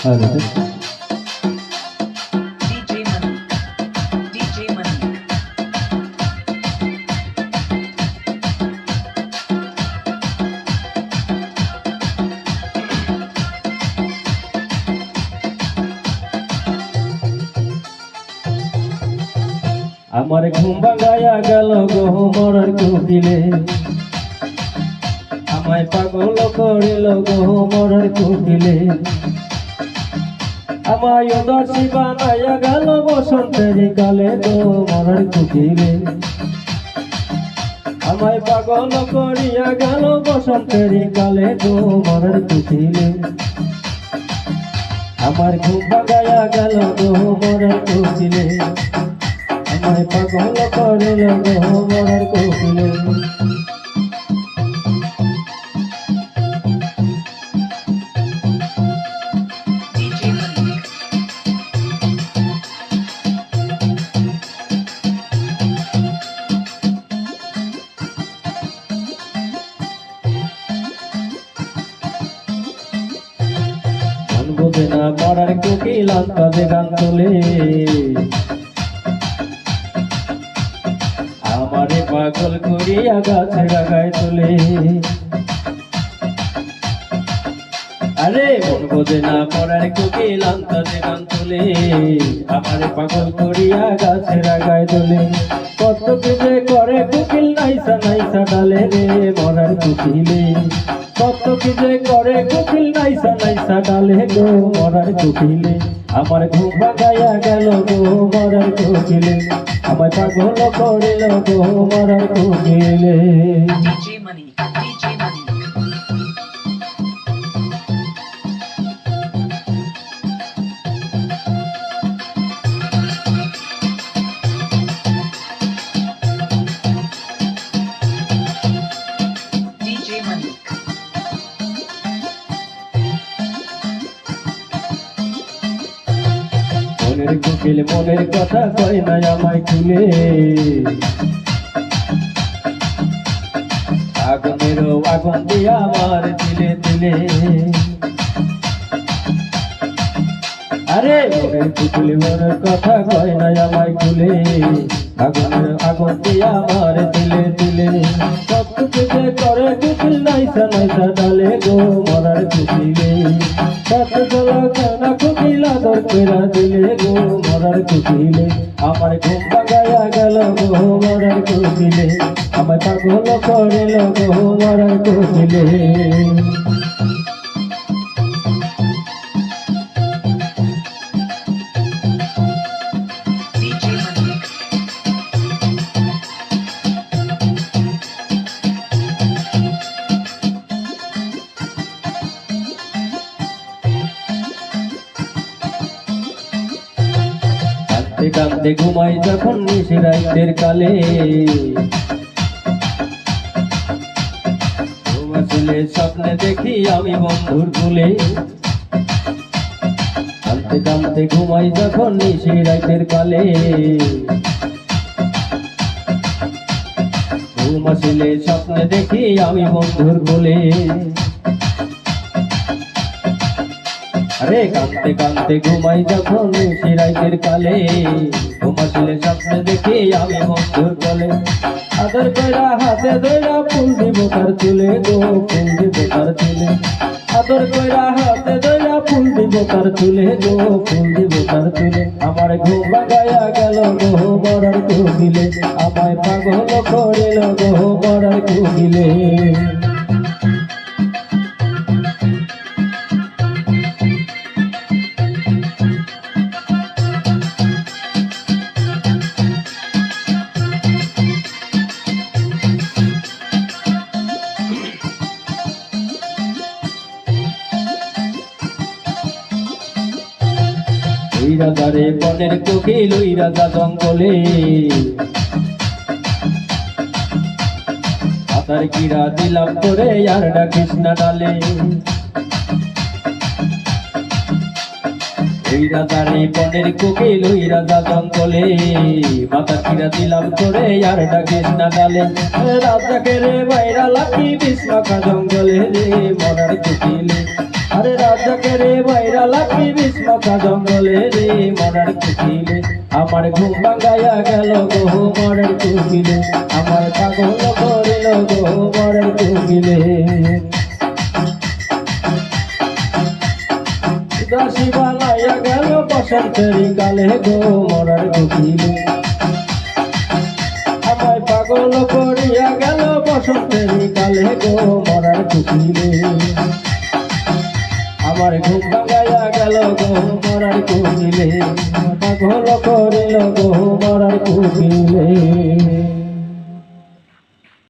DJ Manik. DJ Manik. আমার ঘুম ভাঙায়া গেল গো মরার কোকিলে, আমায় পাগল করিল গো মরার কোকিলে, আমায় উদাসী বানায়া গেল বসন্তের কালে গো মরার কোকিলে, আমায় পাগল করিয়া গেল বসন্তের কালে গো মরার কোকিলে, আমার ঘুম ভাঙায়া গেল গো মরার কোকিলে, আমায় পাগল করিল গো মরার কোকিলে। DJ Manik. মন বোঝে না মরার কোকিল আন্তরে গান তোলে, আমারে পাগল করিয়া গাছে লাগায় তোলে। আরে মন বোঝে না মরার কোকিল আন্তরে গান তোলে, আমারে পাগল করিয়া গাছে লাগায় তোলে। কত কিছু করে কোকিল নাইসা নাইসা ডালে রে মরার কোকিলে, কত কিছু করে কোকিল নাইসা নাইসা ডালে গো মরার কোকিলে, আমার ঘুম ভাঙাইয়া গেল গো মরার কোকিলে, আমায় পাগল করিল গো মরার কোকিলে। DJ Manik. DJ Manik. DJ Manik. মনের কোকিল মনের কথা কয় না আমায় খুলে, আগুনেরও আগুন দিয়া আমার দিলে দিলে। আরে মনের কোকিল মনের কথা কয় না আমায় খুলে, আগুনের আগুন দিয়া আমার দিলে দিলে। কত কিছু করে কোকিল নাইসা নাইসা ডালে গো মরার কোকিলে, কত চলা কেনা কোকিল আদর কইরা দিলে গো মরার কোকিলে, আমার ঘুম ভাঙাইয়া গেল গো মরার কোকিলে, আমায় পাগল করিল গো মরার কোকিলে। DJ Manik. কাঁদতে কাঁদতে ঘুমাই যখন নিশি রাতের কালে, ঘুমাছিলে স্বপ্নে দেখি আমি বন্ধুর কুলে। কাঁদতে কাঁদতে ঘুমাই যখন নিশি রাতের কালে, ঘুমাছিলে স্বপ্নে দেখি আমি বন্ধুর কুলে। আরে কাঁদতে কাঁদতে ঘুমাই যখন নিশি রাতের কালে, ঘুমাছিলে স্বপ্নে দেখি আমি বন্ধুর কোলে। আদর কইরা হাতে ধইরা ফুল দিব তার চুলে গো ফুল দিব তার চুলে, আদর কইরা হাতে ধইরা ফুল দিব তার চুলে গো ফুল দিব তার চুলে, আমার ঘুম ভাঙাইয়া গেল গো মরার কোকিলে, আমায় পাগল করিল গো মরার কোকিলে। ওই রাজারে বনের কোকিল ওই রাজা জঙ্গলে, আতার কিরা দিলাম করে আর ডাকিস না ডালে। ওই রাজারে বনের কোকিল ওই রাজা জঙ্গলে, মাথা কিরা দিলাম করে আর ডাকিস না ডালে। রাজাকে রে বাইরা লাকি বিষ্মাখা জঙ্গলে রে মরার কোকিলে, আরে রাজাকে রে বাইরা লাকি ফাঁকা জঙ্গলে রে মরার কুকিলে আমার ঘুম ভাঙাইয়া গেল গো মরার কুকিলে আমার পাগল করিল গো মরার কুকিলে দাসী বানাইয়া গেল বসন্তের কালে গো মরার কুকিলে আমায় পাগল করিয়া গেল বসন্তের কালে গো মরার কুকিলে আমার ঘুম ভাঙাইয়া গেল গো মরার কুকিলে পাগল করিল গো মরার কুকিলে।